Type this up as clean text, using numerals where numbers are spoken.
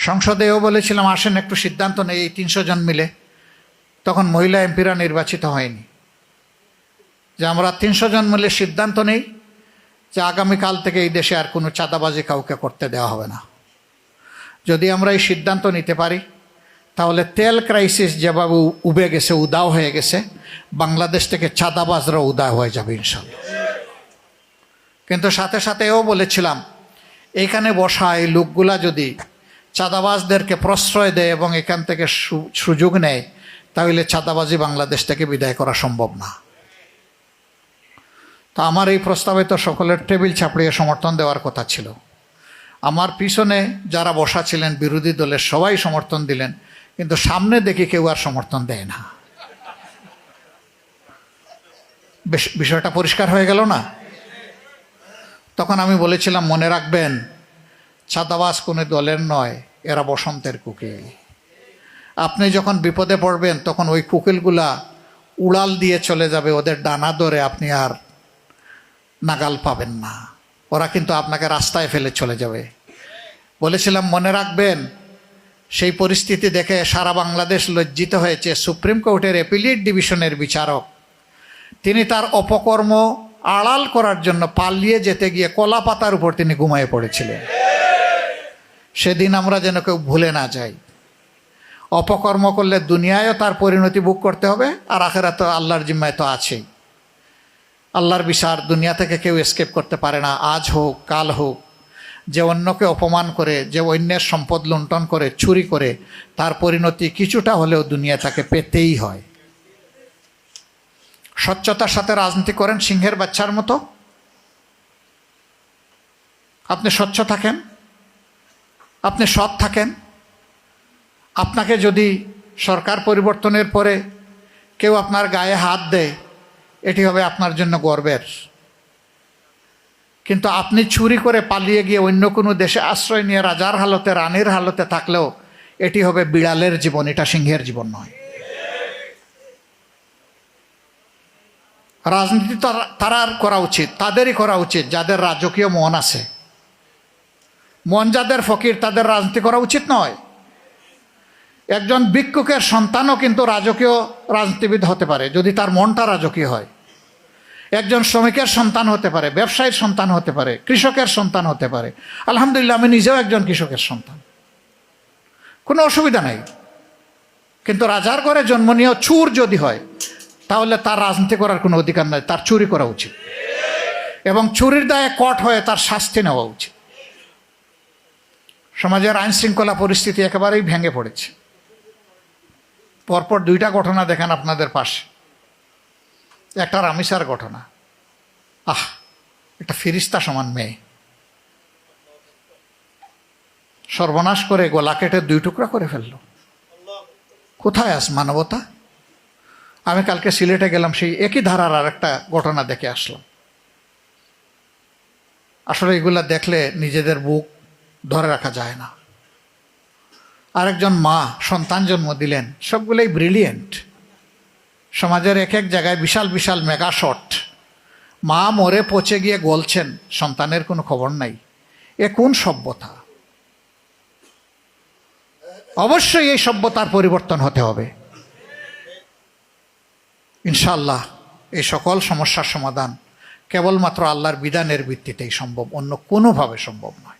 সংসদেও বলেছিলাম আসেন একটু সিদ্ধান্ত নেই এই 300 জন মিলে। তখন মহিলা এমপিরা নির্বাচিত হয়নি। যে আমরা 300 জন মিলে সিদ্ধান্ত নেই যে আগামীকাল থেকে এই দেশে আর কোনো চাঁদাবাজি কাউকে করতে দেওয়া হবে না। যদি আমরা এই সিদ্ধান্ত নিতে পারি তাহলে তেল ক্রাইসিস যেভাবে উবে গেছে, উদাও হয়ে গেছে, বাংলাদেশ থেকে চাঁদাবাজরা উদাও হয়ে যাবে ইনশাল্লাহ। কিন্তু সাথে সাথে এও বলেছিলাম এইখানে বসা এই লোকগুলা যদি চাঁদাবাজদেরকে প্রশ্রয় দেয় এবং এখান থেকে সুযোগ নেয় তাহলে চাঁদাবাজি বাংলাদেশ থেকে বিদায় করা সম্ভব না। তো আমার এই প্রস্তাবে তো সকলের টেবিল চাপড়িয়ে সমর্থন দেওয়ার কথা ছিল। আমার পিছনে যারা বসা ছিলেন বিরোধী দলের সবাই সমর্থন দিলেন, কিন্তু সামনে দেখি কেউ আর সমর্থন দেয় না। বিষয়টা পরিষ্কার হয়ে গেল না? তখন আমি বলেছিলাম মনে রাখবেন চাঁদাবাজ কোনো দলের নয়, এরা বসন্তের কোকিল। আপনি যখন বিপদে পড়বেন তখন ওই কোকিলগুলা উড়াল দিয়ে চলে যাবে, ওদের ডানা ধরে আপনি আর নাগাল পাবেন না। ওরা কিন্তু আপনাকে রাস্তায় ফেলে চলে যাবে। বলেছিলাম মনে রাখবেন সেই পরিস্থিতি দেখে সারা বাংলাদেশ লজ্জিত হয়েছে। সুপ্রিম কোর্টের অ্যাপিলেট ডিভিশনের বিচারক তিনি তার অপকর্ম আড়াল করার জন্য পালিয়ে যেতে গিয়ে কলা পাতার উপর তিনি ঘুমিয়ে পড়েছিলেন। সেদিন আমরা যেন কেউ ভুলে না যাই। অপকর্ম করলে দুনিয়ায়ও তার পরিণতি ভোগ করতে হবে, আর আখেরাতে আল্লাহর জিম্মায় তো আছেই। আল্লাহর বিচার দুনিয়া থেকে কেউ এসকেপ করতে পারে না। আজ হোক কাল হোক, যে অন্যকে অপমান করে, যে অন্যের সম্পদ লুণ্ঠন করে, চুরি করে, তার পরিণতি কিছুটা হলেও দুনিয়া তাকে পেতেই হয়। স্বচ্ছতার সাথে রাজনীতি করেন সিংহের বাচ্চার মতো। আপনি স্বচ্ছ থাকেন, আপনি সৎ থাকেন। আপনাকে যদি সরকার পরিবর্তনের পরে কেউ আপনার গায়ে হাত দেয়, এটি হবে আপনার জন্য গর্বের। কিন্তু আপনি চুরি করে পালিয়ে গিয়ে অন্য কোনো দেশে আশ্রয় নিয়ে রাজার হালতে, রানীর হালতে থাকলেও এটি হবে বিড়ালের জীবন, এটা সিংহের জীবন নয়। রাজনীতি তারার করা উচিত, তাদেরই করা উচিত যাদের রাজকীয় মন আছে। মন যাদের ফকির তাদের রাজনীতি করা উচিত নয়। একজন ভিক্ষুকের সন্তানও কিন্তু রাজকীয় রাজনীতিবিদ হতে পারে যদি তার মনটা রাজকীয় হয়। একজন শ্রমিকের সন্তান হতে পারে, ব্যবসায়ীর সন্তান হতে পারে, কৃষকের সন্তান হতে পারে। আলহামদুলিল্লাহ আমি নিজেও একজন কৃষকের সন্তান, কোনো অসুবিধা নাই। কিন্তু রাজার ঘরে জন্ম নিয়েও চুর যদি হয় তাহলে তার রাজনীতি করার কোনো অধিকার নাই, তার চুরি করা উচিত এবং চুরির দায়ে কট হয়ে তার শাস্তি নেওয়া উচিত। সমাজের আইন শৃঙ্খলা পরিস্থিতি একেবারেই ভেঙে পড়েছে। পরপর 2টা ঘটনা দেখেন আপনাদের পাশে। একটা রামিসার ঘটনা, একটা ফিরিস্তা সমান মেয়ে সর্বনাশ করে গলা কেটে 2 টুকরা করে ফেলল। কোথায় আস মানবতা? আমি কালকে সিলেটে গেলাম, সেই একই ধারার আর একটা ঘটনা দেখে আসলাম। আসলে এগুলা দেখলে নিজেদের বুক ধরে রাখা যায় না। আরেকজন মা সন্তান জন্ম দিলেন, সবগুলোই ব্রিলিয়েন্ট। সমাজের এক এক জায়গায় বিশাল বিশাল মেগা শট। মা মরে পচে গিয়ে গলছেন, সন্তানের কোনো খবর নাই। এ কোন সভ্যতা? অবশ্যই এই সভ্যতার পরিবর্তন হতে হবে ইনশাআল্লাহ। এই সকল সমস্যার সমাধান কেবলমাত্র আল্লাহর বিধানের ভিত্তিতেই সম্ভব, অন্য কোনোভাবে সম্ভব নয়।